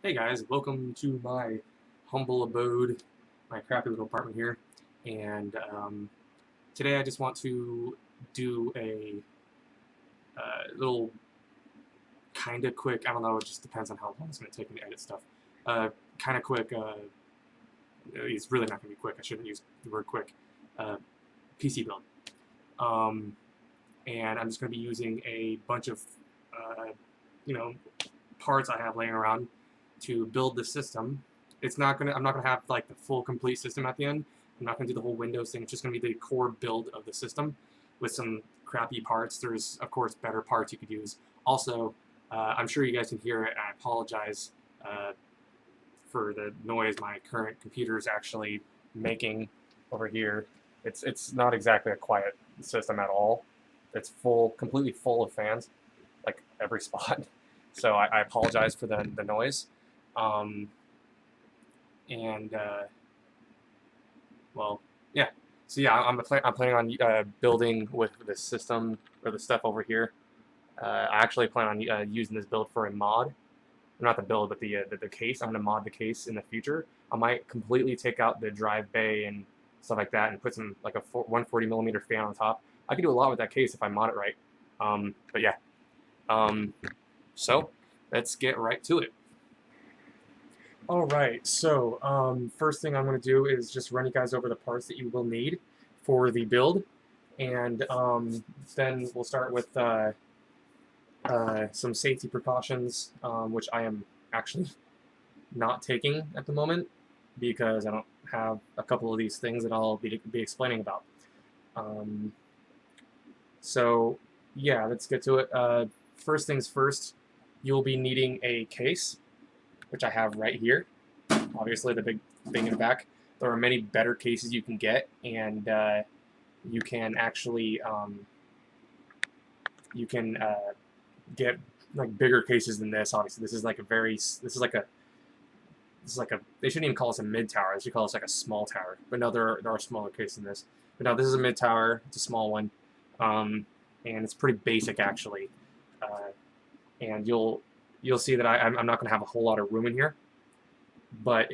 Hey guys, welcome to my humble abode, my crappy little apartment here. And today I just want to do a little kind of quick, I don't know, it just depends on how long it's going to take me to edit stuff. Uh, kind of quick, it's really not going to be quick, I shouldn't use the word quick, uh, PC build. Um, and I'm just going to be using a bunch of, uh, you know, parts I have laying around to build the system. I'm not gonna have like the full complete system at the end. I'm not gonna do the whole Windows thing. It's just gonna be the core build of the system with some crappy parts. There's of course better parts you could use. Also, I'm sure you guys can hear it. And I apologize uh, for the noise my current computer is actually making over here. It's not exactly a quiet system at all. It's completely full of fans, like every spot. So I apologize for the noise. Um, and well, yeah. So yeah, I'm planning on building with the system or the stuff over here. I actually plan on using this build for a mod. Not the build, but the case. I'm going to mod the case in the future. I might completely take out the drive bay and stuff like that and put some like a 140 millimeter fan on top. I could do a lot with that case if I mod it right. But yeah. Um, so let's get right to it. All right, so first thing I'm going to do is just run you guys over the parts that you will need for the build, and then we'll start with some safety precautions, which I am actually not taking at the moment because I don't have a couple of these things that I'll be explaining about. Um, so yeah, let's get to it. First things first, you'll be needing a case, which I have right here. Obviously, the big thing in the back. There are many better cases you can get, and you can actually you can get like bigger cases than this. Obviously, this is like a they shouldn't even call this a mid tower. They should call this like a small tower. But no, there are smaller cases than this. But no, this is a mid tower. It's a small one, and it's pretty basic actually. And you'll see that I'm not going to have a whole lot of room in here, but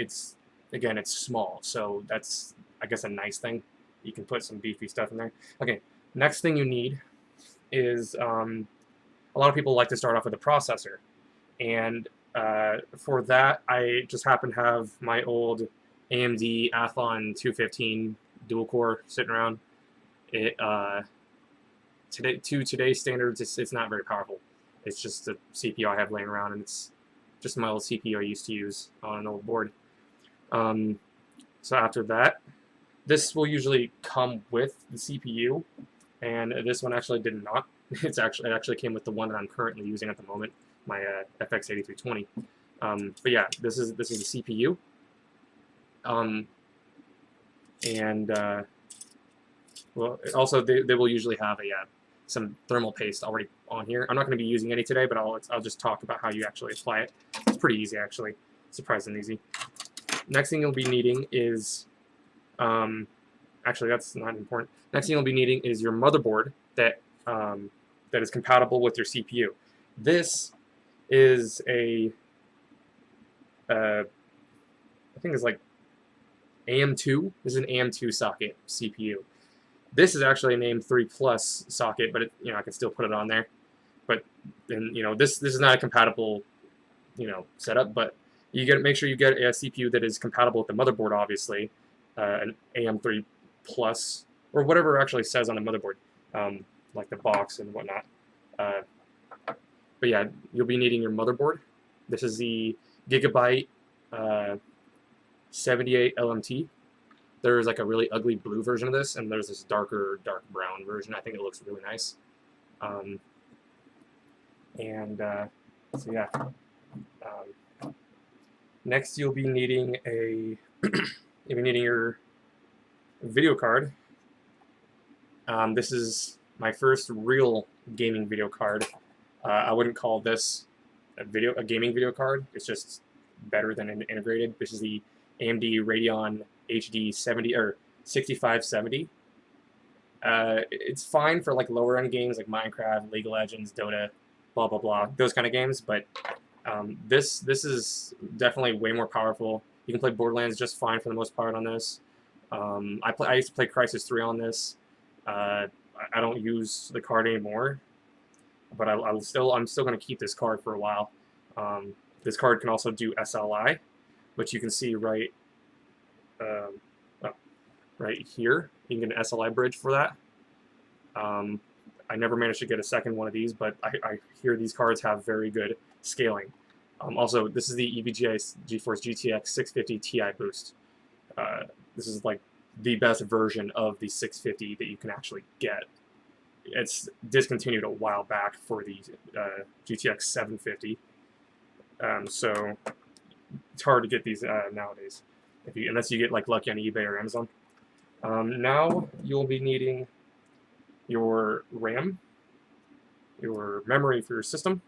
again it's small, so that's I guess a nice thing. You can put some beefy stuff in there. Okay, next thing you need is a lot of people like to start off with a processor, and for that I just happen to have my old AMD Athlon 215 dual core sitting around. It today's standards, it's not very powerful. It's just a CPU I have laying around, and it's just my old CPU I used to use on an old board. Um, so after that, this will usually come with the CPU, and this one actually did not. It actually came with the one that I'm currently using at the moment, my FX 8320. But yeah, this is the CPU, um, and well, also they will usually have some thermal paste already on here. I'm not going to be using any today, but I'll just talk about how you actually apply it. It's pretty easy actually, surprisingly easy. Next thing you'll be needing is, actually that's not important. Next thing you'll be needing is your motherboard that is compatible with your CPU. This is I think it's like AM2. This is an AM2 socket CPU. This is actually an AM3 Plus socket, but I can still put it on there. But then this is not a compatible setup, but make sure you get a CPU that is compatible with the motherboard, obviously, an AM3 Plus or whatever it actually says on the motherboard, like the box and whatnot. But yeah, you'll be needing your motherboard. This is the Gigabyte 78 LMT. There's like a really ugly blue version of this, and there's this dark brown version. I think it looks really nice. And so yeah. Next, you'll be needing your video card. This is my first real gaming video card. I wouldn't call this a gaming video card. It's just better than integrated. This is the AMD Radeon HD 70 or 6570. It's fine for like lower end games like Minecraft, League of Legends, Dota, blah blah blah, those kind of games. But This is definitely way more powerful. You can play Borderlands just fine for the most part on this. I used to play Crysis 3 on this. I don't use the card anymore, but I'm still going to keep this card for a while. This card can also do SLI, which you can see right right here. You can get an SLI bridge for that. I never managed to get a second one of these, but I hear these cards have very good scaling. Also, this is the EVGA GeForce GTX 650 Ti boost. This is like the best version of the 650 that you can actually get. It's discontinued a while back for the GTX 750, so it's hard to get these nowadays, unless you get like lucky on eBay or Amazon. Now you'll be needing your RAM, your memory for your system.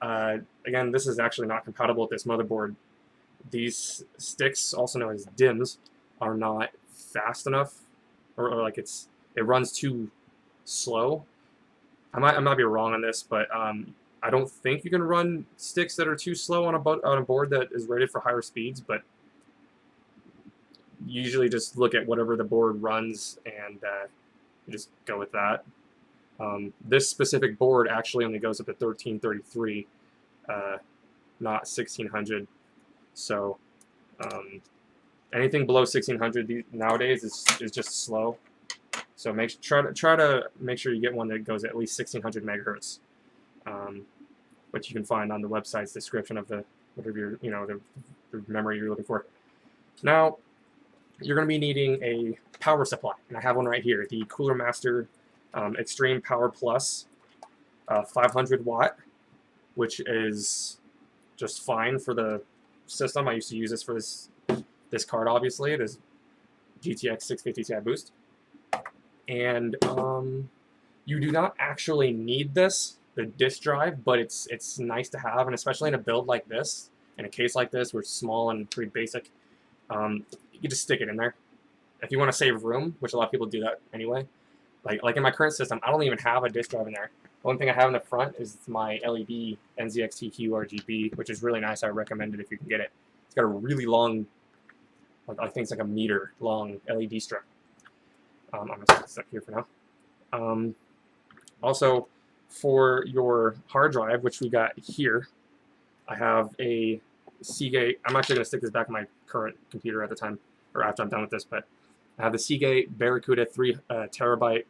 Again, this is actually not compatible with this motherboard. These sticks, also known as DIMMs, are not fast enough, or like it runs too slow. I might be wrong on this, but I don't think you can run sticks that are too slow on a board that is rated for higher speeds. But usually just look at whatever the board runs and just go with that. This specific board actually only goes up to 1333, not 1600. So anything below 1600 nowadays is just slow. So try to make sure you get one that goes at least 1600 megahertz, which you can find on the website's description of the whatever the memory you're looking for. Now you're going to be needing a power supply, and I have one right here, the Cooler Master Extreme Power Plus 500 watt, which is just fine for the system. I used to use this for this card, obviously. It is GTX 650 Ti boost. And you do not actually need the disk drive, but it's nice to have, and especially in a build like this, in a case like this, where it's small and pretty basic, you just stick it in there. If you want to save room, which a lot of people do that anyway, like in my current system, I don't even have a disk drive in there. The only thing I have in the front is my LED NZXT RGB, which is really nice. I recommend it if you can get it. It's got a really long, I think it's like a meter long LED strip. I'm going to set this up here for now. Also, for your hard drive, which we got here, I have a Seagate. I'm actually going to stick this back in my current computer at the time, or after I'm done with this, but I have the Seagate Barracuda 3 terabyte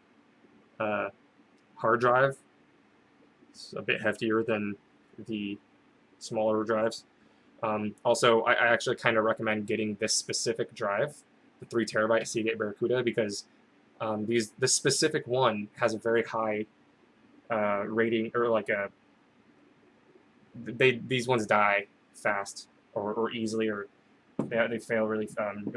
hard drive. It's a bit heftier than the smaller drives. Also, I actually kind of recommend getting this specific drive, the 3 terabyte Seagate Barracuda, because this specific one has a very high rating, or like these ones die fast or easily, or they fail really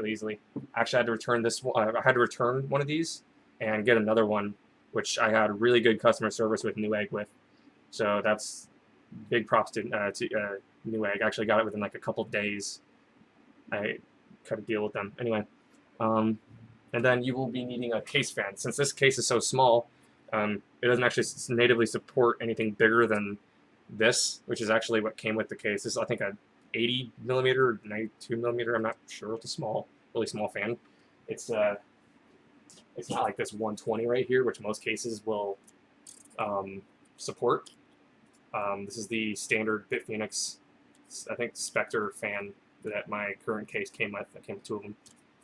easily. Actually, I had to return this one. I had to return one of these and get another one, which I had really good customer service with Newegg with. So that's big props to Newegg. I actually got it within like a couple days. I cut a deal with them. Anyway, and then you will be needing a case fan. Since this case is so small, it doesn't actually natively support anything bigger than this, which is actually what came with the case. This is, I think, a 80 millimeter or 92 millimeter. I'm not sure. It's a really small fan. It's not like this 120 right here, which most cases will support. This is the standard BitPhoenix, I think, Spectre fan that my current case came with. I came with 2 of them.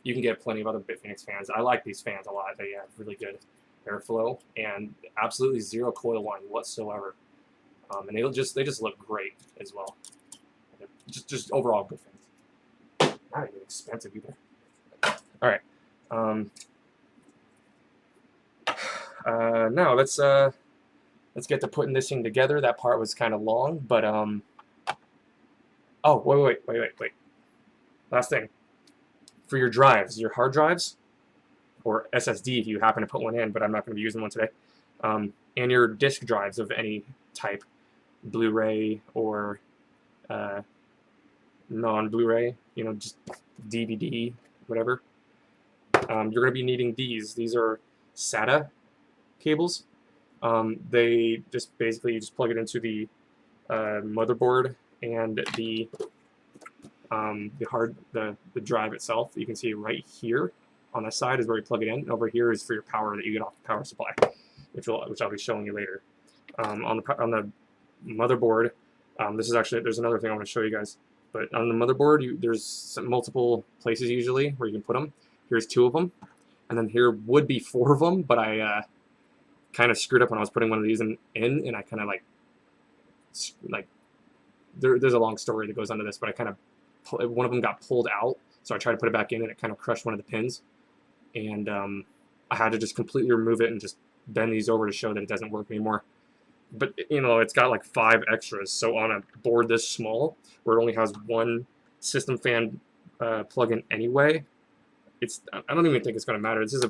You can get plenty of other BitPhoenix fans. I like these fans a lot. They have really good airflow and absolutely zero coil whine whatsoever. And they just look great as well. Just overall good fans. Not even expensive either. All right. Now let's get to putting this thing together. That part was kind of long, but oh, wait. Last thing. For your drives, your hard drives, or SSD if you happen to put one in, but I'm not going to be using one today, and your disk drives of any type, Blu-ray or non-Blu-ray, just DVD, whatever. You're going to be needing these. These are SATA cables. They just basically, you just plug it into the motherboard and the drive itself. You can see right here on the side is where you plug it in, and over here is for your power that you get off the power supply, which I'll be showing you later. On the motherboard, this is actually, there's another thing I want to show you guys. But on the motherboard, there's multiple places usually where you can put them. Here's 2 of them, and then here would be 4 of them, but I kind of screwed up when I was putting one of these in and I kind of like there's a long story that goes into this, but I kind of, one of them got pulled out, so I tried to put it back in and it kind of crushed one of the pins, and I had to just completely remove it and just bend these over to show that it doesn't work anymore. But you know, it's got like 5 extras, so on a board this small where it only has 1 system fan plug-in anyway, I don't even think it's going to matter. This is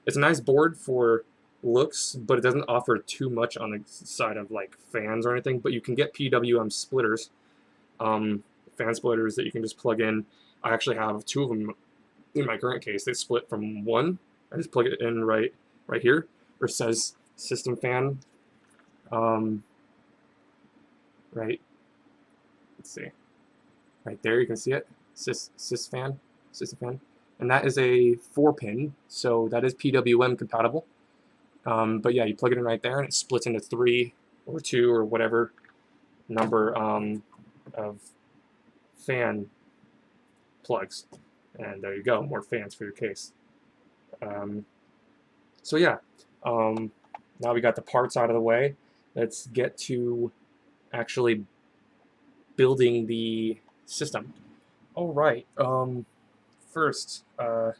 it's a nice board for looks, but it doesn't offer too much on the side of like fans or anything. But you can get PWM splitters, fan splitters that you can just plug in. I actually have 2 of them in my current case. They split from 1. I just plug it in right here where it says system fan. Right. Let's see. Right there, you can see it. System fan, and that is a 4-pin, so that is PWM compatible. But yeah, you plug it in right there, and it splits into 3 or 2 or whatever number of fan plugs, and there you go, more fans for your case. So yeah, now we got the parts out of the way. Let's get to actually building the system. All right. First, let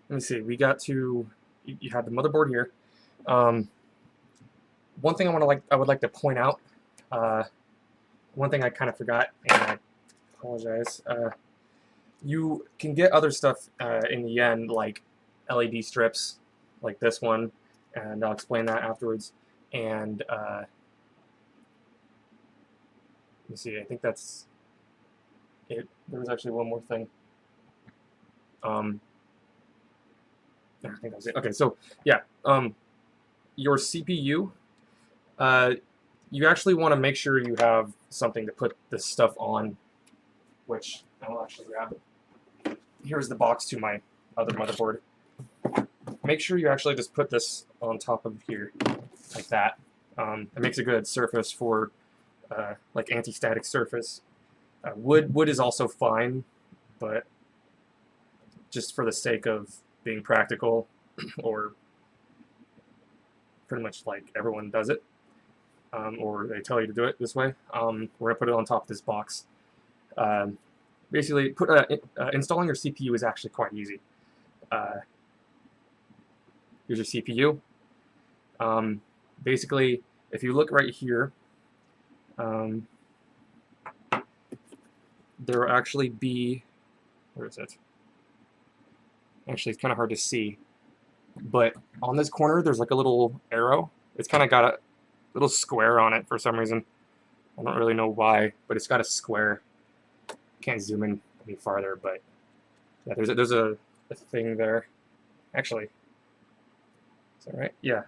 me see. We got to. You have the motherboard here. One thing I would like to point out. One thing I kind of forgot, and I apologize. You can get other stuff in the end, like LED strips, like this one, and I'll explain that afterwards. And let me see. I think that's it. There was actually one more thing. I think that was it. Okay, so yeah, your CPU, you actually want to make sure you have something to put this stuff on, which I will actually grab. Here's the box to my other motherboard. Make sure you actually just put this on top of here, like that. It makes a good surface for like anti-static surface. Wood is also fine, but just for the sake of being practical, or pretty much like everyone does it, or they tell you to do it this way, we're going to put it on top of this box. Basically, installing your CPU is actually quite easy. Here's your CPU. Basically, if you look right here, there will actually be, where is it? Actually, it's kind of hard to see, but on this corner there's like a little arrow. It's kind of got a little square on it for some reason. I don't really know why, but it's got a square. Can't zoom in any farther, but yeah, there's a thing there. Actually, is that right? Yeah.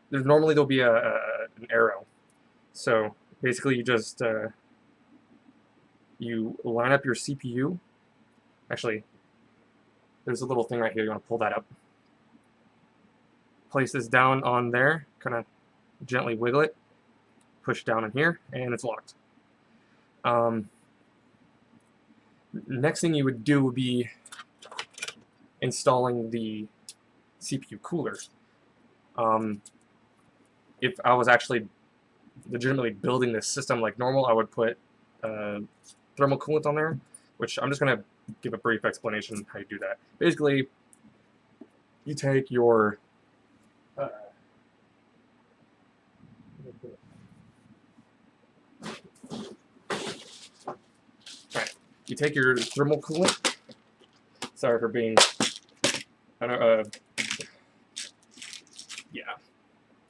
There'll be an arrow. So basically, you just you line up your CPU. Actually, there's a little thing right here. You want to pull that up. Place this down on there. Kind of gently wiggle it. Push down in here, and it's locked. Next thing you would do would be installing the CPU cooler. If I was actually legitimately building this system like normal, I would put thermal coolant on there, which I'm just going to give a brief explanation on how you do that. Basically, you take your you take your thermal coolant. Sorry for being, I don't yeah,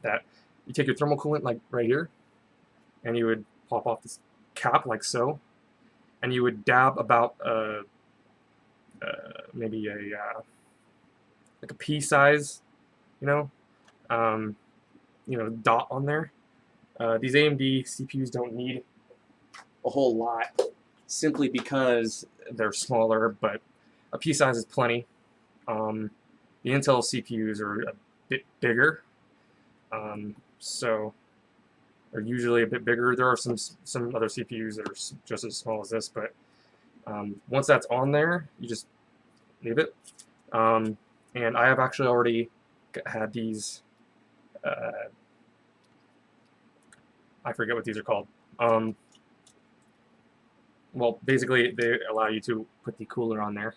that. You take your thermal coolant like right here, and you would pop off this cap like so, and you would dab about maybe a like a pea size, dot on there. These AMD CPUs don't need a whole lot, simply because they're smaller, but a P size is plenty. The Intel CPUs are a bit bigger, so they're usually a bit bigger. There are some other CPUs that are just as small as this, but once that's on there, you just leave it. And I have actually already had these. I forget what these are called. Well, basically, they allow you to put the cooler on there,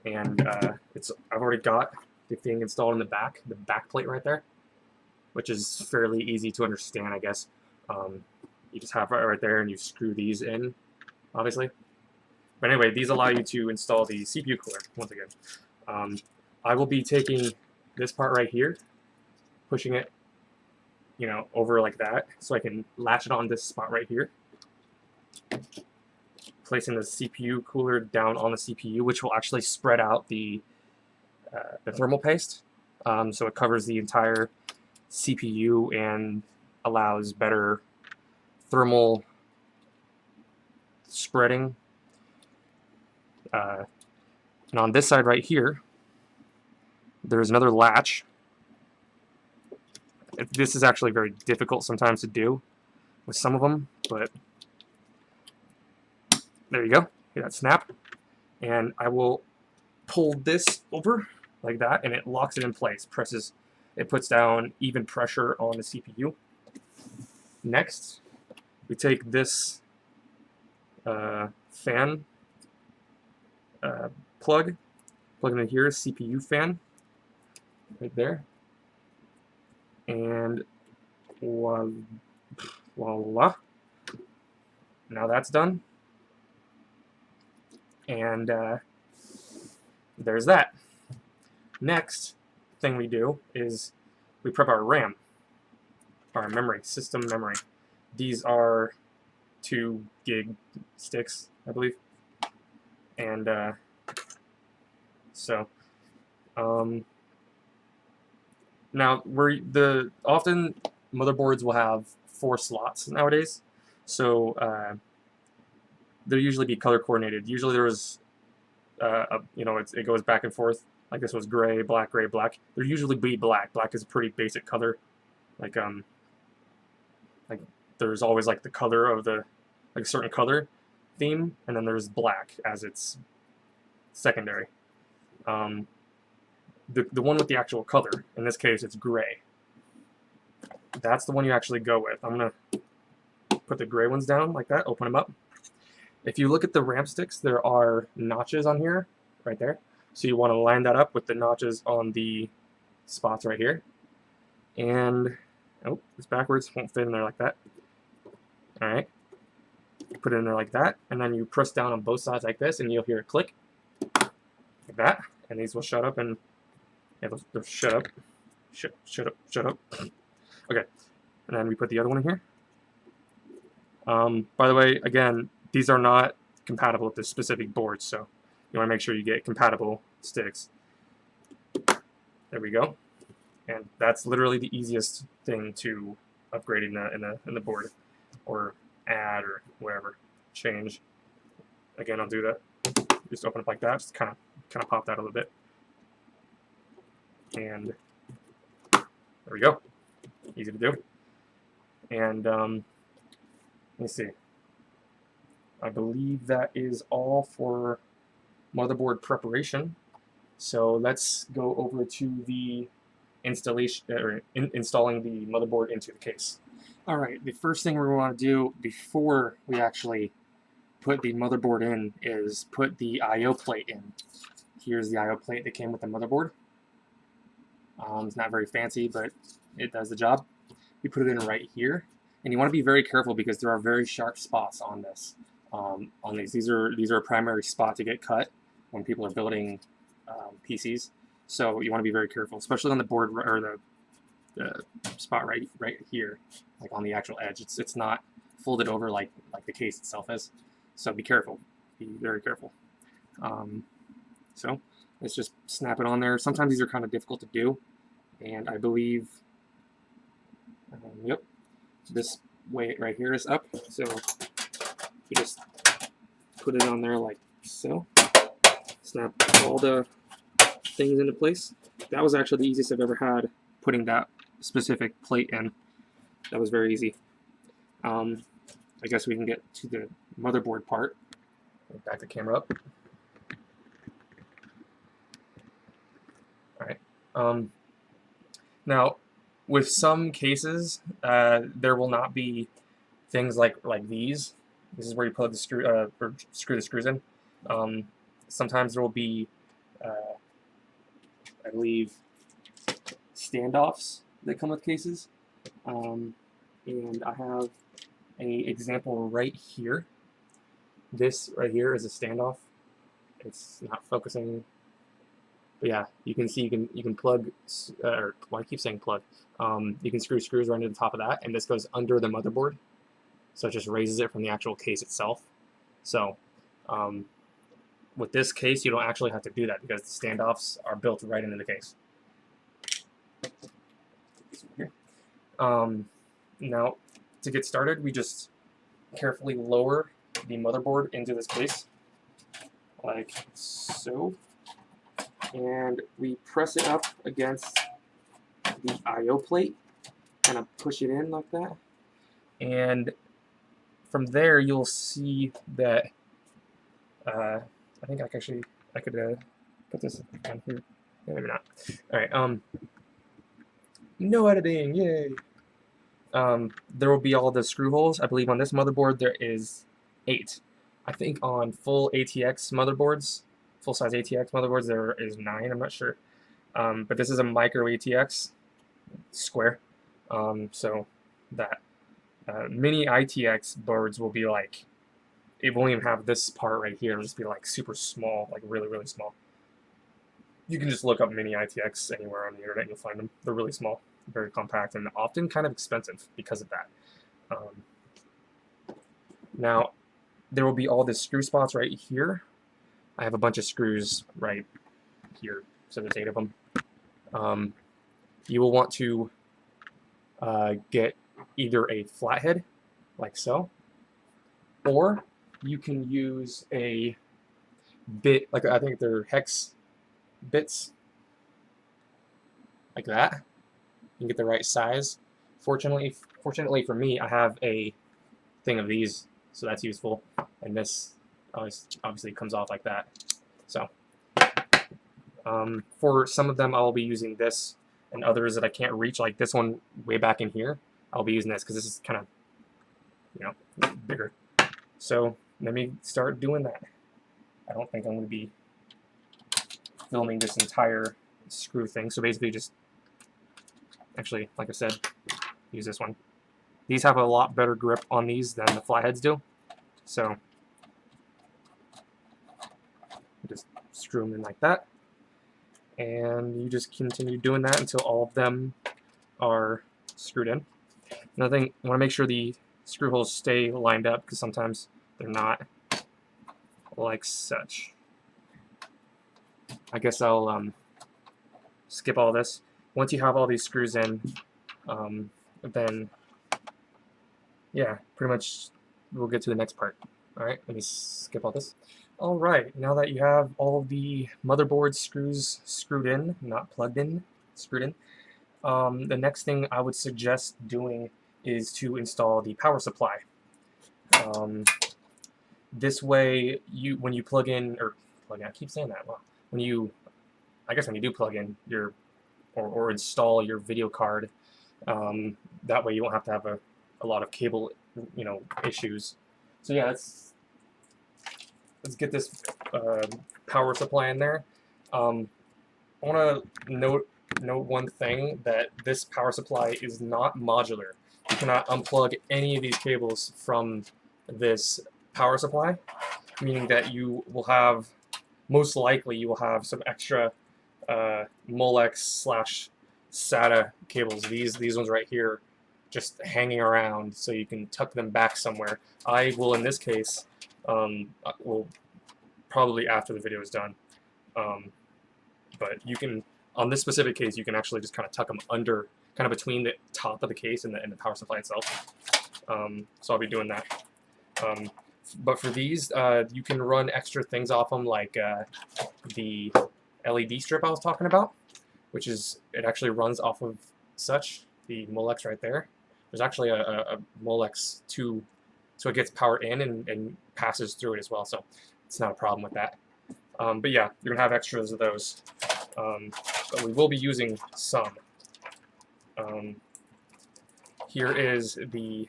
and I've already got the thing installed in the back plate right there, which is fairly easy to understand, I guess. You just have it right there, and you screw these in, obviously. But anyway, these allow you to install the CPU cooler once again. I will be taking this part right here, pushing it, over like that, so I can latch it on this spot right here. Placing the CPU cooler down on the CPU, which will actually spread out the thermal paste, so it covers the entire CPU and allows better thermal spreading. And on this side right here, there's another latch. This is actually very difficult sometimes to do with some of them, but there you go. Hear that snap? And I will pull this over like that, and it locks it in place. It puts down even pressure on the CPU. Next, we take this fan plug it in here, CPU fan, right there, and voila. Now that's done, and there's that. Next thing we do is we prep our RAM, our memory, system memory. These are 2 gig sticks, I believe. And now often motherboards will have 4 slots nowadays, so they'll usually be color coordinated. Usually there was it goes back and forth. Like this was gray, black, gray, black. There usually be black. Black is a pretty basic color. Like there's always like the color of a certain color theme, and then there's black as its secondary. The one with the actual color, in this case it's gray. That's the one you actually go with. I'm gonna put the gray ones down like that, open them up. If you look at the RAM sticks, there are notches on here, right there. So you want to line that up with the notches on the spots right here. And, oh, it's backwards, won't fit in there like that. Alright, put it in there like that, and then you press down on both sides like this, and you'll hear a click, like that, and these will shut up, and yeah, they'll shut up. Shut up. Okay, and then we put the other one in here. By the way, again, these are not compatible with this specific board, so you want to make sure you get compatible sticks. There we go, and that's literally the easiest thing to upgrade in the board, or add, or whatever, change. Again, I'll do that. Just open up like that. Just kind of pop that a little bit, and there we go. Easy to do. And let me see. I believe that is all for motherboard preparation. So let's go over to the installation, or installing the motherboard into the case. All right, the first thing we want to do before we actually put the motherboard in is put the I/O plate in. Here's the I/O plate that came with the motherboard. It's not very fancy, but it does the job. You put it in right here, and you want to be very careful because there are very sharp spots on this. On these, these are a primary spot to get cut when people are building PCs. So you want to be very careful, especially on the board, or the spot right here, like on the actual edge. It's not folded over like the case itself is. So be careful. Be very careful. So let's just snap it on there. Sometimes these are kind of difficult to do, and I believe, yep, this way right here is up, so you just put it on there like so. Snap all the things into place. That was actually the easiest I've ever had, putting that specific plate in. That was very easy. I guess we can get to the motherboard part. Back the camera up. Alright. Now, with some cases, there will not be things like these. This is where you plug the screw, or screw the screws in. Sometimes there will be, I believe, standoffs that come with cases. And I have an example right here. This right here is a standoff. It's not focusing. But yeah, you can see you can plug, or why I keep saying plug. You can screw screws right into the top of that, and this goes under the motherboard, so it just raises it from the actual case itself. So with this case, you don't actually have to do that because the standoffs are built right into the case. Now, to get started, we just carefully lower the motherboard into this case, like so. And we press it up against the I/O plate, kind of push it in like that. And from there, you'll see that I think I could put this on here. Yeah, maybe not. All right. No editing, yay! There will be all the screw holes. I believe on this motherboard there is 8. I think on full ATX motherboards, full-size ATX motherboards, there is 9. I'm not sure, but this is a micro ATX square, so that mini ITX boards will be like, it won't even have this part right here. It'll just be like super small, like really, really small. You can just look up mini ITX anywhere on the internet and you'll find them. They're really small, very compact, and often kind of expensive because of that. Now, there will be all the screw spots right here. I have a bunch of screws right here, so there's 8 of them. You will want to get either a flathead, like so, or you can use a bit, like I think they're hex bits, like that. You can get the right size. Fortunately for me, I have a thing of these, so that's useful. And this obviously comes off like that. So for some of them, I'll be using this, and others that I can't reach, like this one way back in here, I'll be using this because this is kind of, you know, bigger. So let me start doing that. I don't think I'm going to be filming this entire screw thing, so basically just, actually, like I said, use this one. These have a lot better grip on these than the flatheads do, so just screw them in like that, and you just continue doing that until all of them are screwed in. Another thing, I want to make sure the screw holes stay lined up because sometimes they're not, like such. I guess I'll skip all this. Once you have all these screws in, then yeah, pretty much we'll get to the next part. Alright, let me skip all this. Alright, now that you have all the motherboard screws screwed in, not plugged in, screwed in, the next thing I would suggest doing is to install the power supply. This way, when you plug in, I keep saying that, well, when you do plug in your, or install your video card, that way you won't have to have a lot of cable, issues. So yeah, let's get this power supply in there. I want to note one thing, that this power supply is not modular. You cannot unplug any of these cables from this power supply, meaning that you will have, most likely you will have some extra Molex / SATA cables, these ones right here, just hanging around, so you can tuck them back somewhere. I will, in this case, will probably after the video is done, but you can, on this specific case, you can actually just kind of tuck them under kind of between the top of the case and the power supply itself. So I'll be doing that. But for these, you can run extra things off them, like the LED strip I was talking about, which is, it actually runs off of the Molex right there. There's actually a Molex 2, so it gets power in and passes through it as well, so it's not a problem with that. But yeah, you're going to have extras of those. But we will be using some. Here is the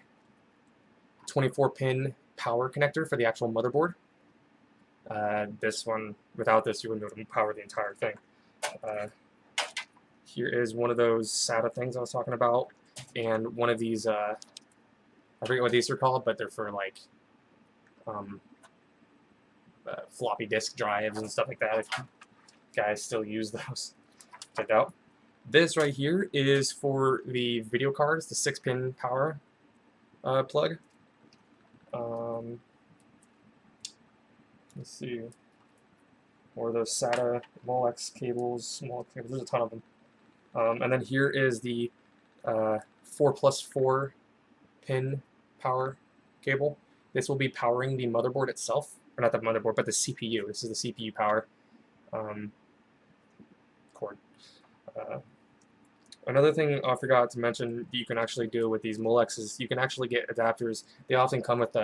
24-pin power connector for the actual motherboard. This one, without this, you wouldn't be able to power the entire thing. Here is one of those SATA things I was talking about, and one of these, I forget what these are called, but they're for like floppy disk drives and stuff like that. If guys still use those, I doubt. This right here is for the video cards, the 6-pin power plug. Let's see, or those SATA Molex cables, small cables, there's a ton of them. And then here is the 4+4 pin power cable. This will be powering the motherboard itself, or not the motherboard, but the CPU. This is the CPU power cord. Another thing I forgot to mention that you can actually do with these Molex is you can actually get adapters. They often come with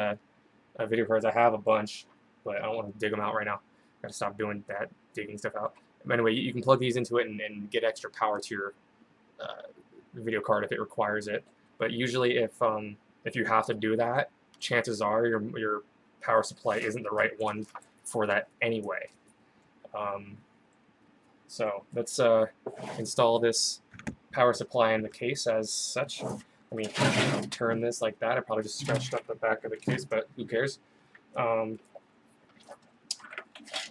video cards. I have a bunch, but I don't want to dig them out right now. Gotta stop doing that, digging stuff out. But anyway, you can plug these into it and get extra power to your video card if it requires it. But usually, if you have to do that, chances are your power supply isn't the right one for that anyway. So let's install this power supply in the case as such. Let me turn this like that. I probably just scratched up the back of the case, but who cares?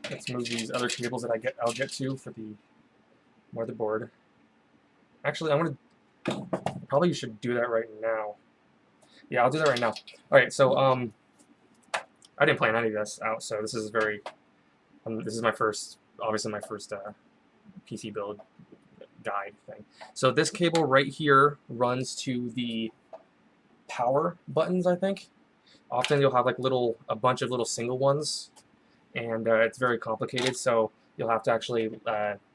Let's move these other cables that I'll get to for the motherboard. Actually, probably should do that right now. Yeah, I'll do that right now. All right, so I didn't plan any of this out, so this is this is my first, obviously my first PC build guide thing. So this cable right here runs to the power buttons, I think. Often you'll have like a bunch of little single ones, and it's very complicated, so you'll have to actually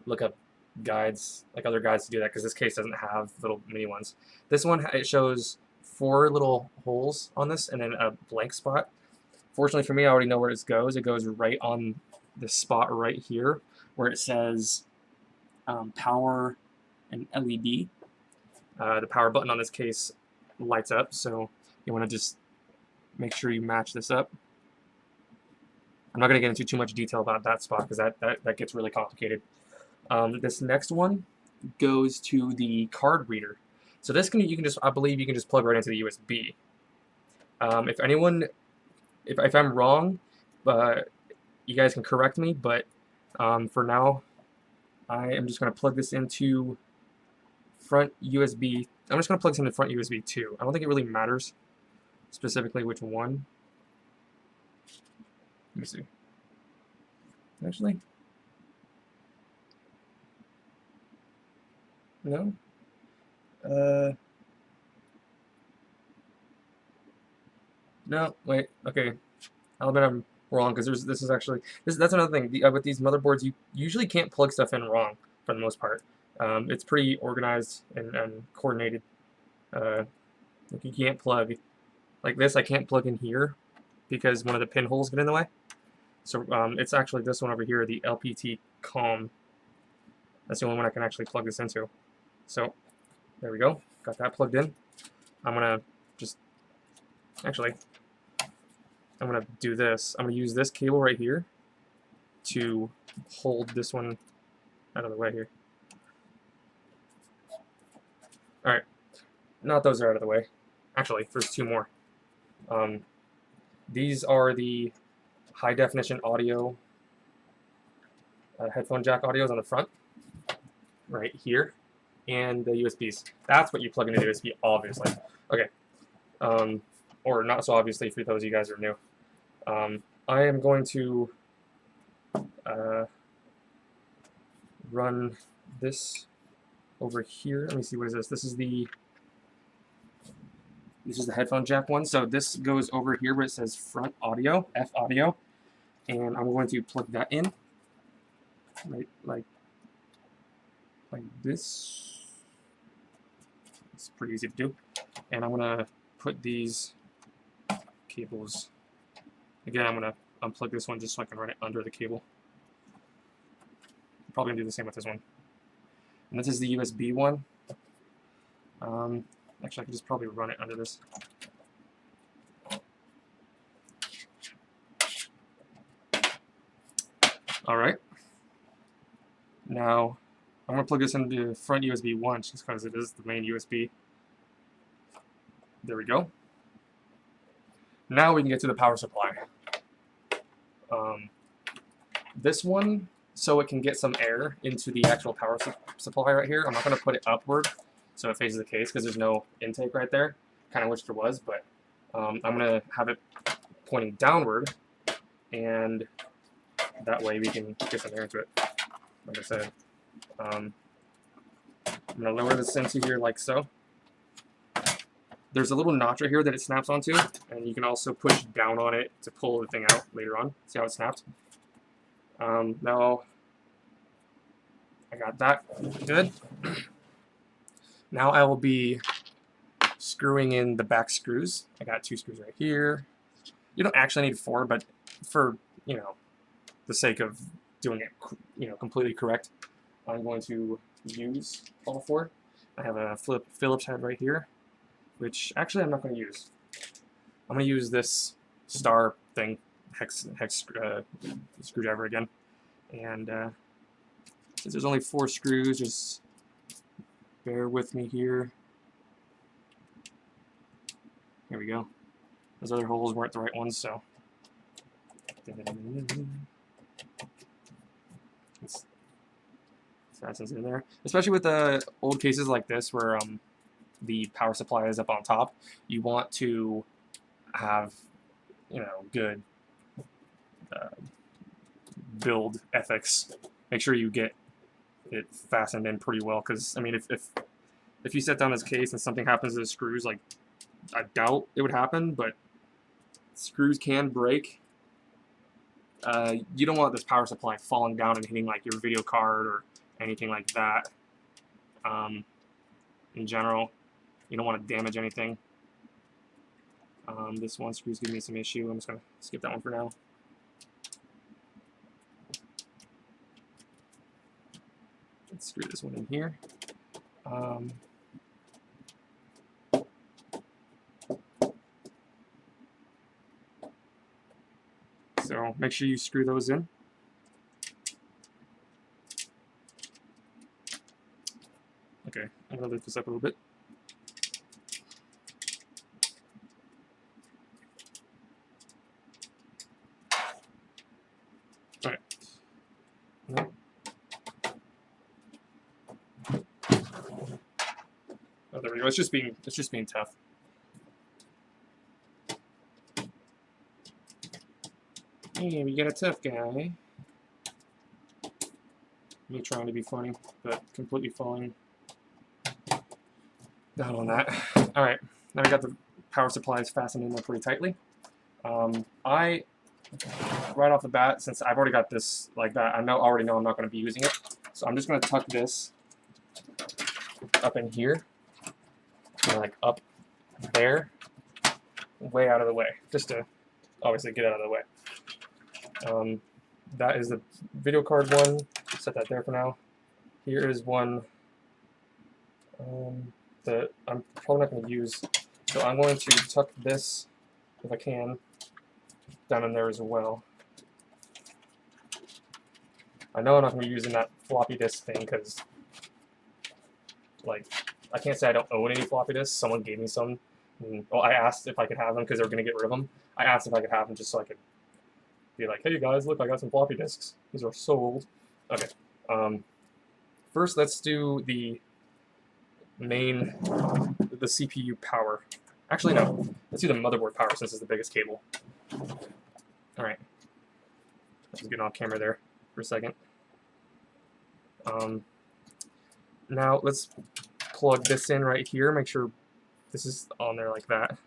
look up guides, like other guides to do that, because this case doesn't have little mini ones. This one, it shows 4 little holes on this and then a blank spot. Fortunately for me, I already know where it goes. It goes right on this spot right here where it says power and LED. The power button on this case lights up, so you want to just make sure you match this up. I'm not going to get into too much detail about that spot because that gets really complicated. This next one goes to the card reader. So this I believe you can just plug right into the USB. If I'm wrong, you guys can correct me, but for now, I am just going to plug this into front USB. I'm just going to plug this into front USB 2. I don't think it really matters specifically which one. Let me see. Actually, no. No, wait. Okay, I'll admit I'm wrong because that's another thing. With these motherboards, you usually can't plug stuff in wrong for the most part. It's pretty organized and coordinated. Like you can't plug like this. I can't plug in here because one of the pinholes get in the way. So it's actually this one over here, the LPT COM. That's the only one I can actually plug this into. So there we go. Got that plugged in. I'm gonna do this. I'm gonna use this cable right here to hold this one out of the way here. Alright, now that those are out of the way, actually, there's 2 more. These are the high definition audio headphone jack audios on the front, right here, and the USBs. That's what you plug into the USB, obviously. Okay, or not so obviously for those of you guys who are new. I am going to run this over here. Let me see, what is this? This is the headphone jack one. So this goes over here where it says front audio, F audio, and I'm going to plug that in, right, like this. It's pretty easy to do. And I'm gonna put these cables. Again, I'm gonna unplug this one just so I can run it under the cable. Probably gonna do the same with this one. And this is the USB one. Actually, I could just probably run it under this. All right. Now, I'm going to plug this into the front USB 1 just because it is the main USB. There we go. Now we can get to the power supply. This one, so it can get some air into the actual power supply right here. I'm not going to put it upward so it faces the case because there's no intake right there. Kind of wish there was, but I'm going to have it pointing downward, and that way we can get some air into it. Like I said, I'm going to lower this into here like so. There's a little notch right here that it snaps onto, and you can also push down on it to pull the thing out later on. See how it snapped? Now, I got that good. Now I will be screwing in the back screws. I got 2 screws right here. You don't actually need 4, but for, you know, the sake of doing it, you know, completely correct, I'm going to use all 4. I have a Phillips head right here, which actually I'm not going to use. I'm going to use this star thing, hex screwdriver again. And since there's only 4 screws, just bear with me here. Here we go. Those other holes weren't the right ones, so. That's in there. Especially with the old cases like this where the power supply is up on top, you want to have, you know, good build ethics. Make sure you get it fastened in pretty well, because I mean, if you set down this case and something happens to the screws, like I doubt it would happen, but screws can break. You don't want this power supply falling down and hitting like your video card or anything like that. In general, you don't want to damage anything. This one screw's giving me some issue. I'm just going to skip that one for now. Let's screw this one in here. So make sure you screw those in. Okay, I'm going to lift this up a little bit. Alright. No. Oh, there we go. It's just being tough. Hey, we got a tough guy. Me trying to be funny, but completely falling down on that. Alright, now we got the power supplies fastened in there pretty tightly. Right off the bat, since I've already got this like that, I already know I'm not going to be using it. So I'm just going to tuck this up in here, like up there, way out of the way, just to obviously get out of the way. That is the video card one. Set that there for now. Here is one that I'm probably not going to use, so I'm going to tuck this, if I can, down in there as well. I know I'm not going to be using that floppy disk thing because, like, I can't say I don't own any floppy disks. Someone gave me some. And, well, I asked if I could have them because they were going to get rid of them. I asked if I could have them just so I could be like, hey guys, look, I got some floppy disks. These are so old. Okay. First, let's do the main, the CPU power. Actually, no. Let's do the motherboard power since it's the biggest cable. Alright. Let's get off camera there for a second. Now let's plug this in right here. Make sure this is on there like that.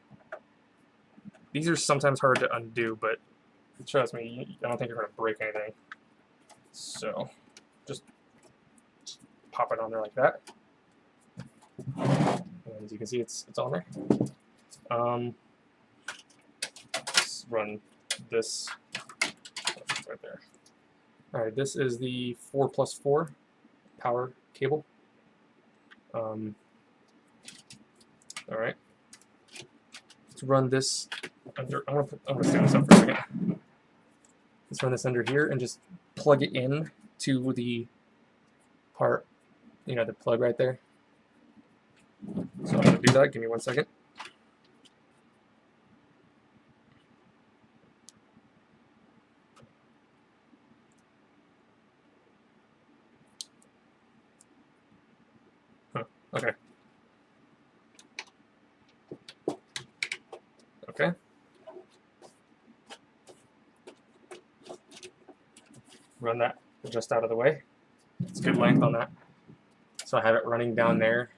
These are sometimes hard to undo, but trust me, I don't think you're going to break anything. So just pop it on there like that. And as you can see, it's on there. Let's run this right there. All right, this is the 4+4 power cable. All right, let's run this under. I'm gonna stand this up for a second. Let's run this under here and just plug it in to the part, you know, the plug right there. So I'm gonna do that. Give me 1 second. Okay. Okay. Run that just out of the way. It's good length on that. So I have it running down there.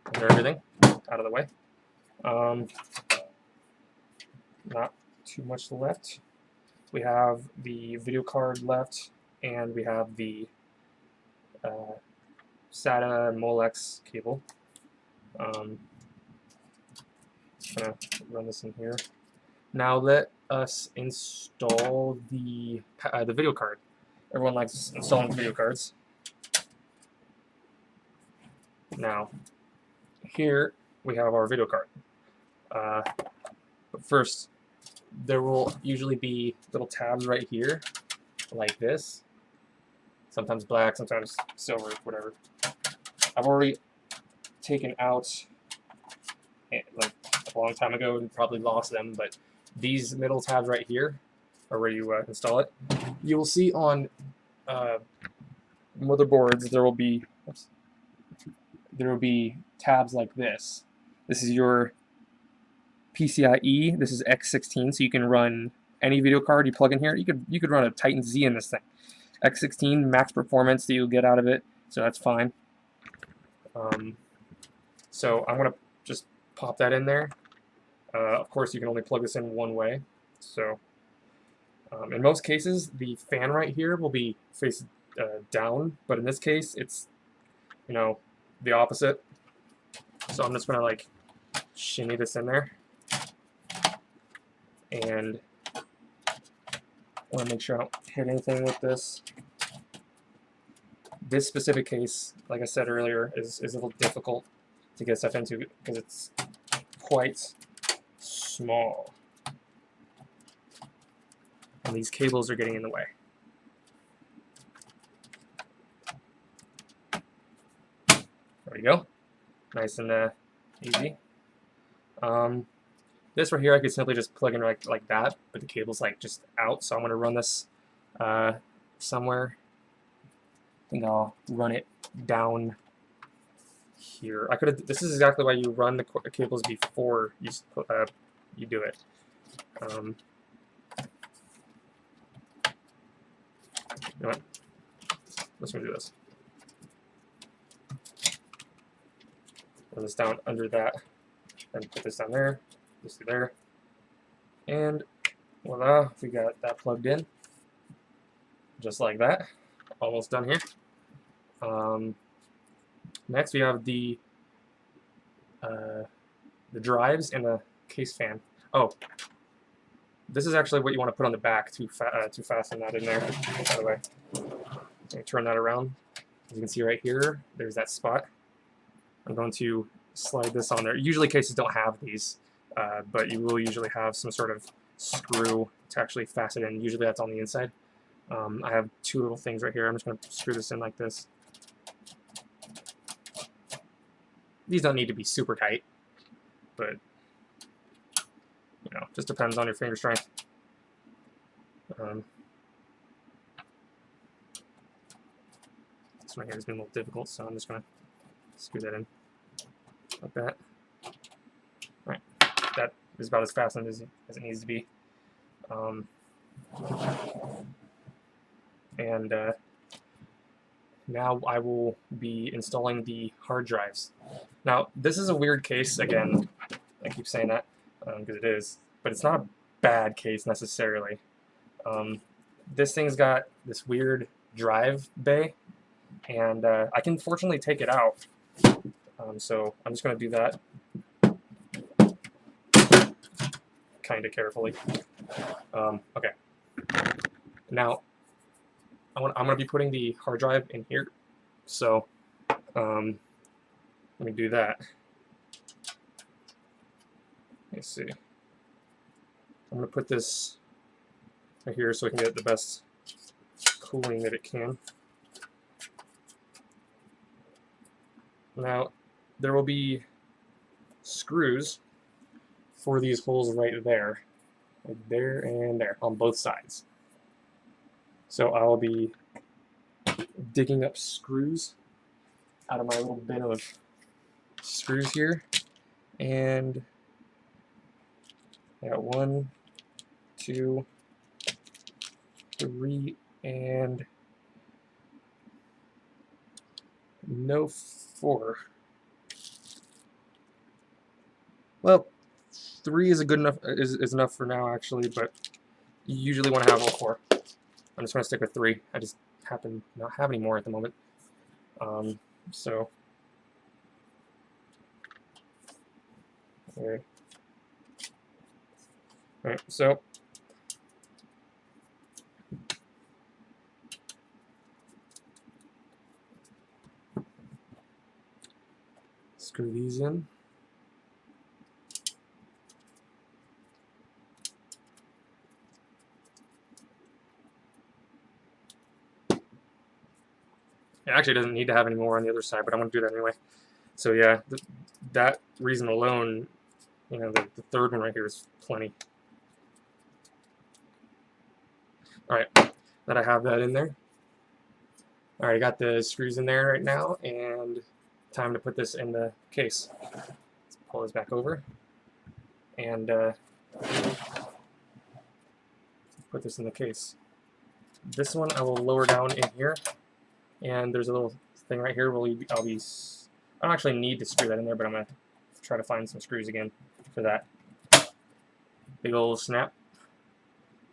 Under everything, out of the way. Not too much left. We have the video card left, and we have the SATA Molex cable. Just gonna run this in here. Now let us install the video card. Everyone likes installing video cards. Now, here we have our video card. But first, there will usually be little tabs right here, like this. Sometimes black, sometimes silver, whatever. I've already taken out, like a long time ago, and probably lost them, but these middle tabs right here are where you install it. You will see on motherboards there will be tabs like this. This is your PCIe. This is X16, so you can run any video card you plug in here. You could run a Titan Z in this thing. X16 max performance that you'll get out of it, so that's fine. So I'm gonna just pop that in there. Of course, you can only plug this in one way. So in most cases, the fan right here will be face down, but in this case, it's, you know, the opposite. So I'm just gonna like shimmy this in there, and I want to make sure I don't hit anything with this. This specific case, like I said earlier, is a little difficult to get stuff into because it's quite small, and these cables are getting in the way. There we go, nice and easy. This right here I could simply just plug in like that, but the cable's like just out, so I'm going to run this somewhere. I think I'll run it down here. I could have. This is exactly why you run the cables before you do it. You know what? Let's do this. Run this down under that, and put this down there, this through there, and voila, we got that plugged in, just like that. Almost done here. Next, we have the drives and the case fan. Oh, this is actually what you want to put on the back to fasten that in there. By the way, let me turn that around. As you can see right here, there's that spot. I'm going to slide this on there. Usually cases don't have these, but you will usually have some sort of screw to actually fasten in. Usually that's on the inside. I have two little things right here. I'm just going to screw this in like this. These don't need to be super tight, but you know, just depends on your finger strength. This one here has been a little difficult, so I'm just going to screw that in like that. Alright, that is about as fastened as it needs to be. And now I will be installing the hard drives. Now, this is a weird case, again, I keep saying that, because it is, but it's not a bad case necessarily. This thing's got this weird drive bay, and I can fortunately take it out. So I'm just going to do that kind of carefully. Okay. Now, I'm going to be putting the hard drive in here. So let me do that. Let's see. I'm going to put this right here so I can get the best cooling that it can. Now, there will be screws for these holes right there and there on both sides. So I'll be digging up screws out of my little bin of screws here, and I got 1, 2, 3, and no 4. Well, 3 is a good enough is enough for now actually, but you usually want to have all 4. I'm just going to stick with 3. I just happen to not have any more at the moment. So okay. Alright, so screw these in. It actually doesn't need to have any more on the other side, but I'm going to do that anyway. So yeah, that reason alone, you know, the third one right here is plenty. Alright, that I have that in there. Alright, I got the screws in there right now, and time to put this in the case. Let's pull this back over, and put this in the case. This one I will lower down in here, and there's a little thing right here where I don't actually need to screw that in there, but I'm going to try to find some screws again for that. Big old snap.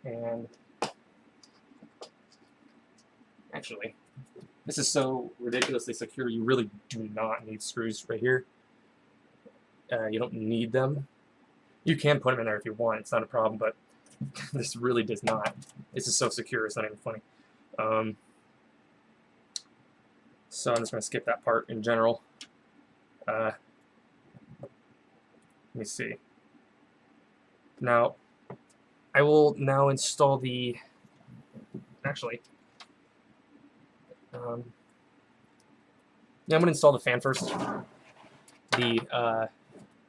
And actually, this is so ridiculously secure, you really do not need screws right here. You don't need them. You can put them in there if you want, it's not a problem, but this really does not. This is so secure, it's not even funny. So I'm just going to skip that part in general. Let me see. Now, I will now install the, actually, yeah, I'm going to install the fan first. The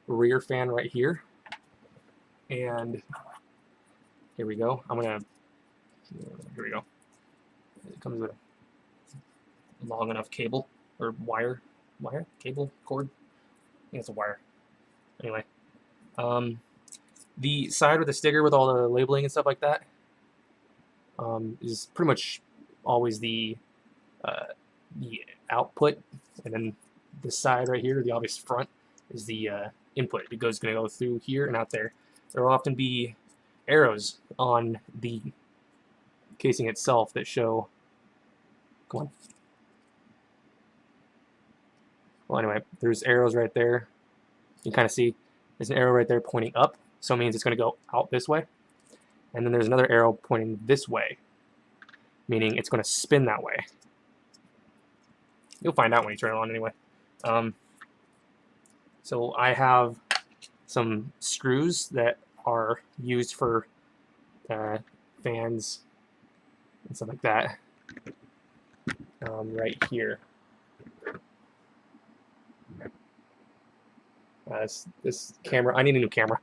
rear fan right here. And here we go. Here we go. It comes with a long enough cable, or cable, cord. I think it's a wire. Anyway, the side with the sticker with all the labeling and stuff like that is pretty much always the output, and then this side right here, the obvious front, is the input. It goes going to go through here and out there. There will often be arrows on the casing itself that show. Come on. Well, anyway, there's arrows right there. You can kind of see there's an arrow right there pointing up, so it means it's going to go out this way. And then there's another arrow pointing this way, meaning it's going to spin that way. You'll find out when you turn it on anyway. So I have some screws that are used for fans and stuff like that right here. This camera, I need a new camera.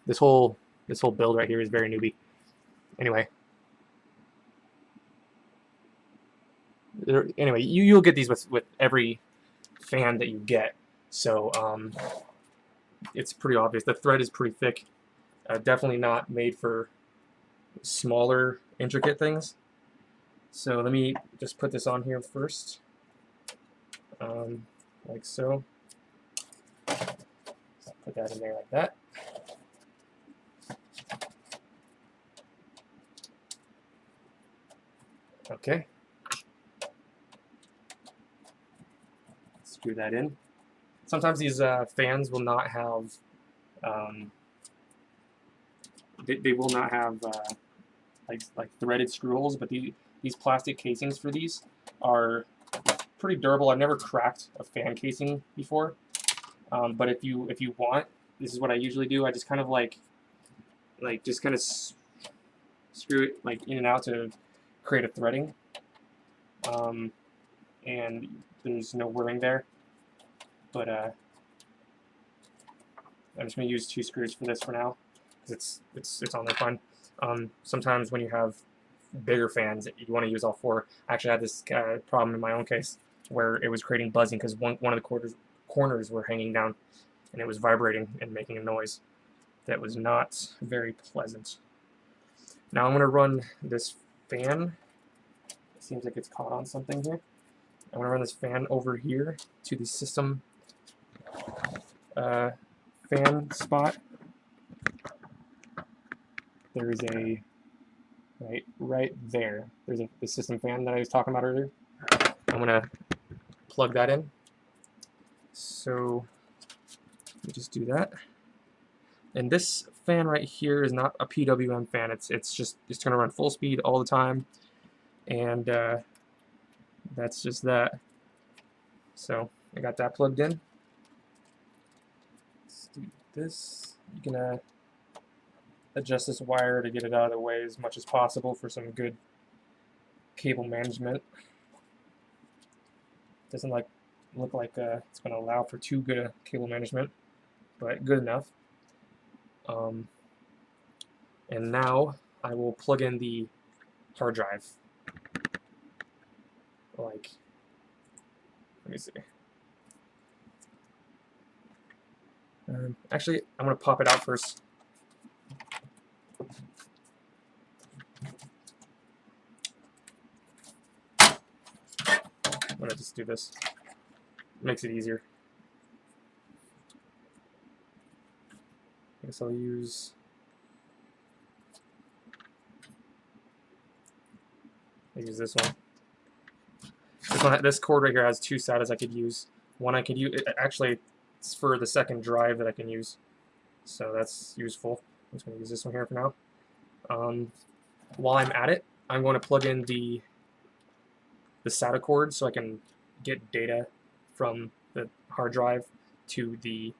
This whole build right here is very newbie. Anyway, you'll get these with every fan that you get. So it's pretty obvious. The thread is pretty thick. Definitely not made for smaller, intricate things. So let me just put this on here first, like so. Put that in there like that. Okay. Screw that in. Sometimes these fans will not have, they will not have like threaded screw holes, but these plastic casings for these are pretty durable. I've never cracked a fan casing before, but if you want, this is what I usually do. I just kind of just kind of screw it like in and out to create a threading, and there's no whirring there. But I'm just going to use 2 screws for this for now, because it's on there fine. Sometimes when you have bigger fans, you want to use all 4. I actually had this problem in my own case where it was creating buzzing because one of the corners were hanging down, and it was vibrating and making a noise that was not very pleasant. Now I'm going to run this fan. It seems like it's caught on something here. I'm going to run this fan over here to the system fan spot. There is a right there. There's the system fan that I was talking about earlier. I'm going to plug that in. So let me just do that. And this fan right here is not a PWM fan. It's going to run full speed all the time, and that's just that. So I got that plugged in. Let's do this. You can adjust this wire to get it out of the way as much as possible for some good cable management. Doesn't look like it's going to allow for too good a cable management, but good enough. And now I will plug in the hard drive. Let me see. Actually, I'm going to pop it out first. I'm going to just do this. It makes it easier. I guess I'll use this one. This cord right here has 2 SATAs I could use. One I could use, actually, it's for the second drive that I can use, so that's useful. I'm just going to use this one here for now. While I'm at it, I'm going to plug in the SATA cord so I can get data from the hard drive to the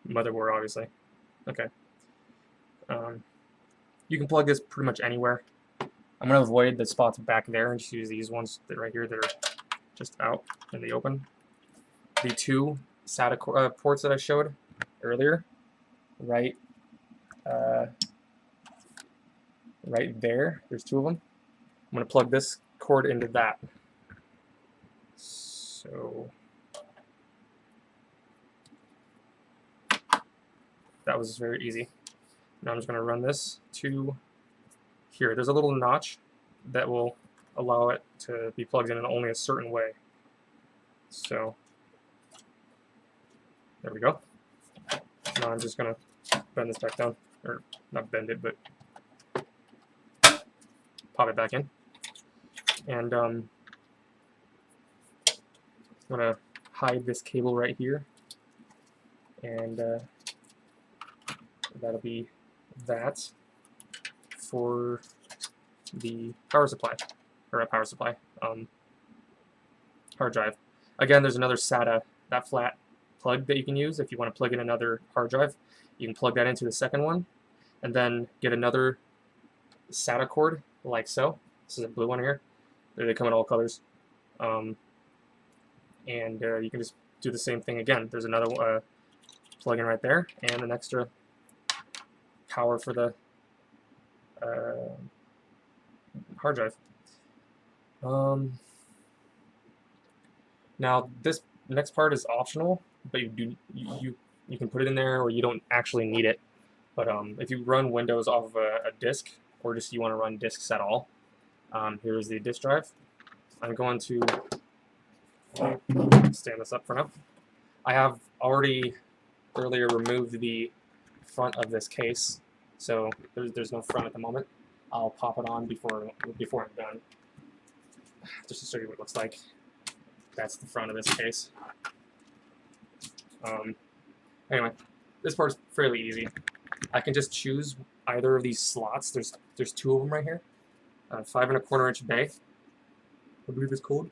motherboard, obviously. Okay. You can plug this pretty much anywhere. I'm going to avoid the spots back there and just use these ones right here that are just out in the open. The 2 SATA ports that I showed earlier, right there, there's 2 of them. I'm going to plug this cord into that. So that was very easy. Now I'm just going to run this to here. There's a little notch that will allow it to be plugged in only a certain way. So there we go. Now I'm just going to bend this back down, or not bend it, but pop it back in. And I'm going to hide this cable right here, and that'll be that for the power supply, or a power supply, hard drive. Again, there's another SATA, that flat plug that you can use if you want to plug in another hard drive. You can plug that into the second one, and then get another SATA cord like so. This is a blue one here. They come in all colors. And you can just do the same thing again. There's another plug-in right there, and an extra power for the hard drive. Now this next part is optional, but you can put it in there, or you don't actually need it. But if you run Windows off of a disk, or just you want to run disks at all, Here's the disk drive. I'm going to stand this up for now. I have already earlier removed the front of this case, so there's no front at the moment. I'll pop it on before I'm done, just to show you what it looks like. That's the front of this case. Anyway, this part's fairly easy. I can just choose either of these slots. There's two of them right here. 5 1/4 inch bay, I believe it's called.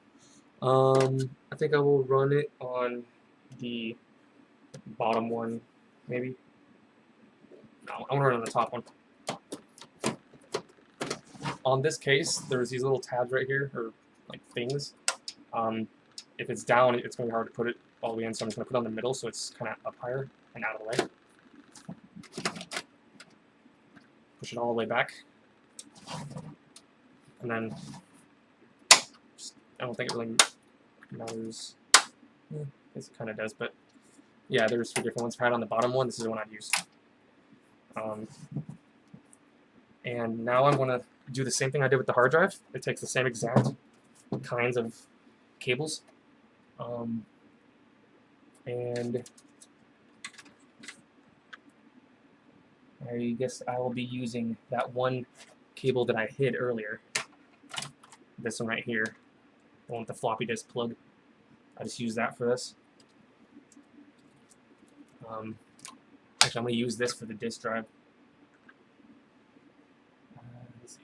I think I will run it on the bottom one, maybe. No, I'm gonna run on the top one. On this case, there's these little tabs right here, or like things. If it's down, it's gonna be hard to put it all the way in, so I'm just gonna put it on the middle, so it's kind of up higher and out of the way. Push it all the way back, and then I don't think it really matters. It kind of does, but yeah, there's 2 different ones. Right on the bottom one, this is the one I'd use. And now I'm going to do the same thing I did with the hard drive. It takes the same exact kinds of cables. And I guess I will be using that one cable that I hid earlier. This one right here. I want the floppy disk plug. I just use that for this. Actually, I'm going to use this for the disk drive. Let's see.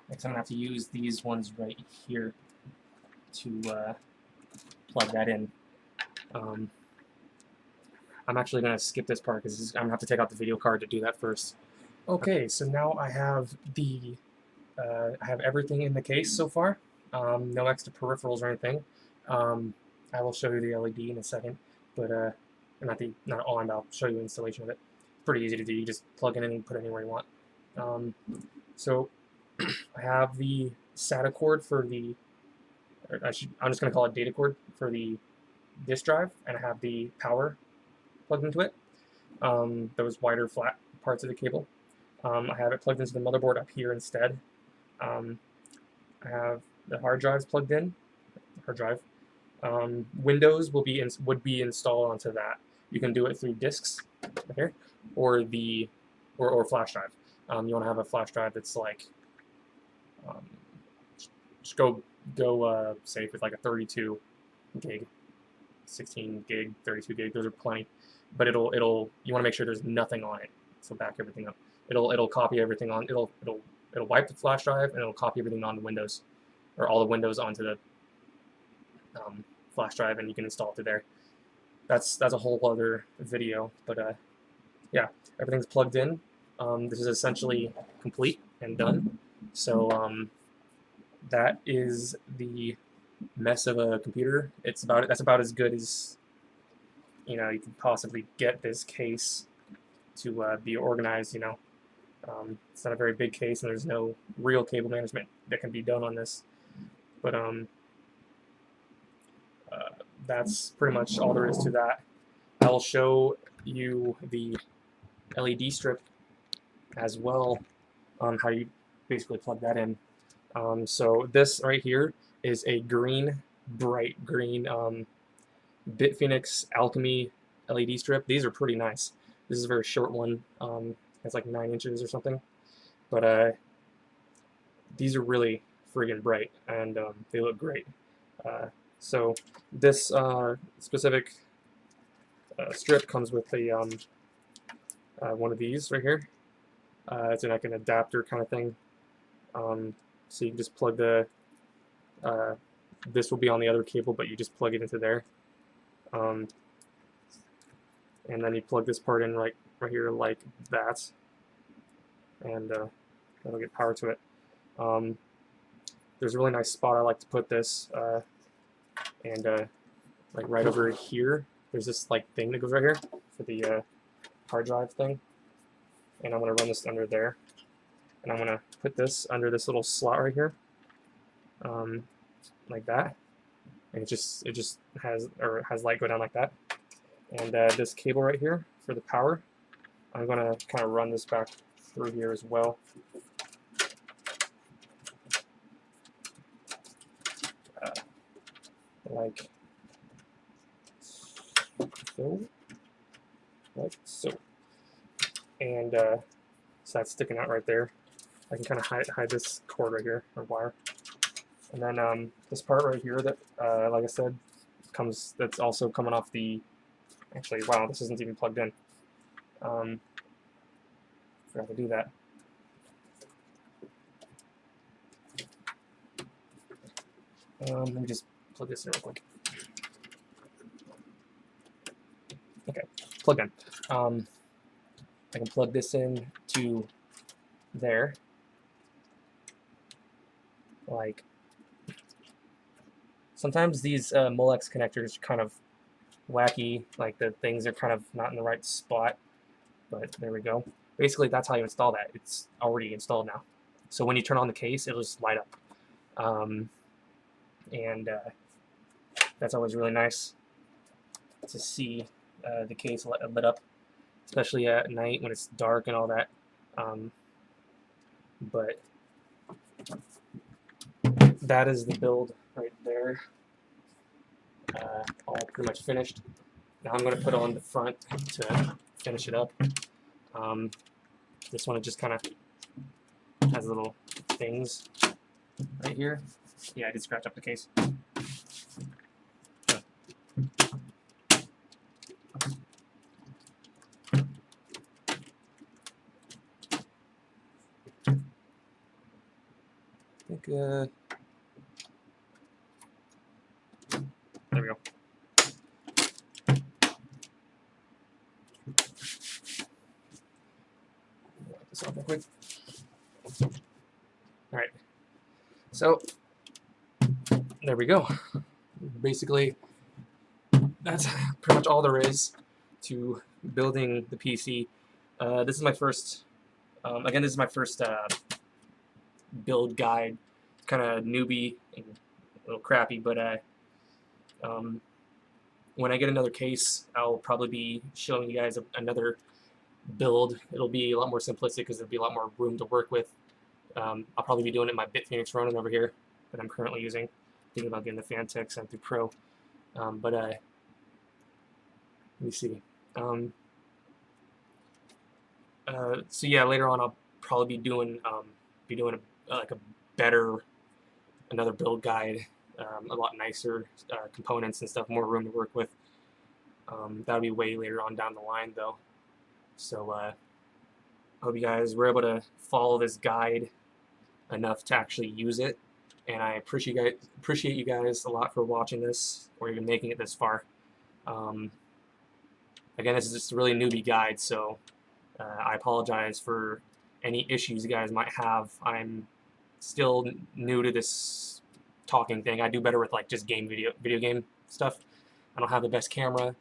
Next, I'm going to have to use these ones right here to plug that in. I'm actually going to skip this part because I'm going to have to take out the video card to do that first. Okay, so now I have everything in the case so far. No extra peripherals or anything. I will show you the LED in a second, but not on. I'll show you installation of it. Pretty easy to do. You just plug it in and put it anywhere you want. So I have the SATA cord for the. I'm just going to call it data cord for the disk drive, and I have the power plugged into it. Those wider flat parts of the cable. I have it plugged into the motherboard up here instead. I have the hard drives plugged in. Hard drive. Windows would be installed onto that. You can do it through disks right here, or flash drive. You want to have a flash drive that's like just go say if it's like a 32 gig, 16 gig, 32 gig. Those are plenty, but you want to make sure there's nothing on it. So back everything up. It'll copy everything on. It'll wipe the flash drive and it'll copy everything on the Windows, or all the Windows onto the flash drive, and you can install it through there. That's a whole other video, but yeah, everything's plugged in. This is essentially complete and done. So that is the mess of a computer. That's about as good as you can possibly get this case to be organized. It's not a very big case, and there's no real cable management that can be done on this. But that's pretty much all there is to that. I'll show you the LED strip as well, how you basically plug that in. So this right here is a bright green Bitfinex Alchemy LED strip. These are pretty nice. This is a very short one. It's like 9 inches or something. But these are really friggin' bright, and they look great. So this specific strip comes with a one of these right here. It's like an adapter kind of thing. So you can just plug this will be on the other cable, but you just plug it into there. And then you plug this part in right here like that, and that'll get power to it. There's a really nice spot I like to put this, and like right over here, there's this like thing that goes right here for the hard drive thing, and I'm gonna run this under there. and I'm going to put this under this little slot right here, like that, and it just has light go down like that. And this cable right here for the power, I'm going to kind of run this back through here as well. Like so, like so. And so that's sticking out right there. I can kind of hide this cord right here, or wire. And then this part right here that, like I said, that's also coming off the, actually, wow, this isn't even plugged in. Forgot to do that. Let me just plug this in real quick. Okay, plug in. I can plug this in to there, like. Sometimes these Molex connectors are kind of wacky, like the things are kind of not in the right spot, but there we go. Basically, that's how you install that. It's already installed now. So when you turn on the case, it'll just light up. And that's always really nice to see the case lit up, especially at night when it's dark and all that. But that is the build right there. All pretty much finished. Now I'm going to put on the front to finish it up. This one, it just kind of has little things right here. Yeah, I did scratch up the case. I think, there we go. Wipe this off real quick. Alright, so there we go. Basically, that's pretty much all there is to building the PC. This is my first, again, this is my first build guide. Kind of newbie and a little crappy, but when I get another case, I'll probably be showing you guys another build. It'll be a lot more simplistic because there'll be a lot more room to work with. I'll probably be doing it in my BitPhoenix Ronin over here that I'm currently using. Thinking about getting the Phanteks and through Pro. But let me see. So yeah, later on I'll probably be doing like a better, another build guide, a lot nicer components and stuff, more room to work with. That'll be way later on down the line though. So I hope you guys were able to follow this guide enough to actually use it, and I appreciate you guys a lot for watching this or even making it this far. Again, this is just a really newbie guide, so I apologize for any issues you guys might have. I'm still new to this talking thing. I do better with like just video game stuff. I don't have the best camera.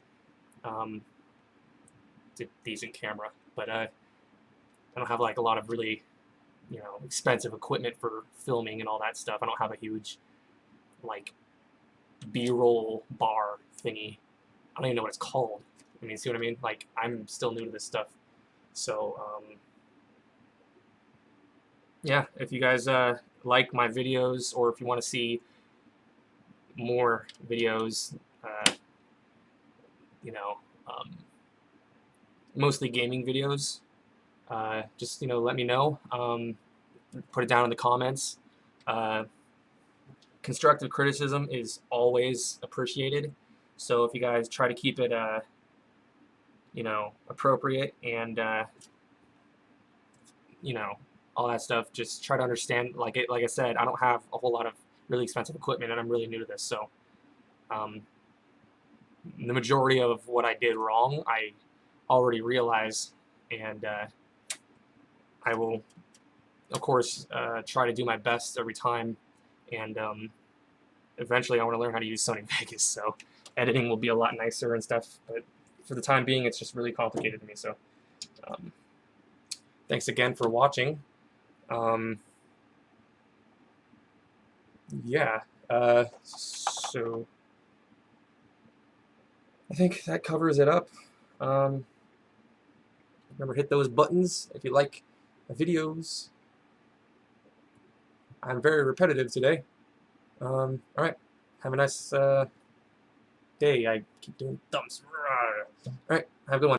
It's a decent camera, but I don't have like a lot of really, expensive equipment for filming and all that stuff. I don't have a huge like B-roll bar thingy. I don't even know what it's called. I mean, see what I mean? Like, I'm still new to this stuff. So, yeah, if you guys like my videos, or if you want to see more videos, mostly gaming videos, just, let me know. Put it down in the comments. Constructive criticism is always appreciated. So if you guys try to keep it, appropriate and, all that stuff, just try to understand. Like I said, I don't have a whole lot of really expensive equipment, and I'm really new to this. So the majority of what I did wrong, I already realize, and I will, of course, try to do my best every time. And eventually I want to learn how to use Sony Vegas, so editing will be a lot nicer and stuff, but for the time being, it's just really complicated to me. So thanks again for watching. Yeah, so I think that covers it up. Remember, hit those buttons if you like the videos. I'm very repetitive today. Alright, have a nice day. I keep doing thumbs. Alright, have a good one.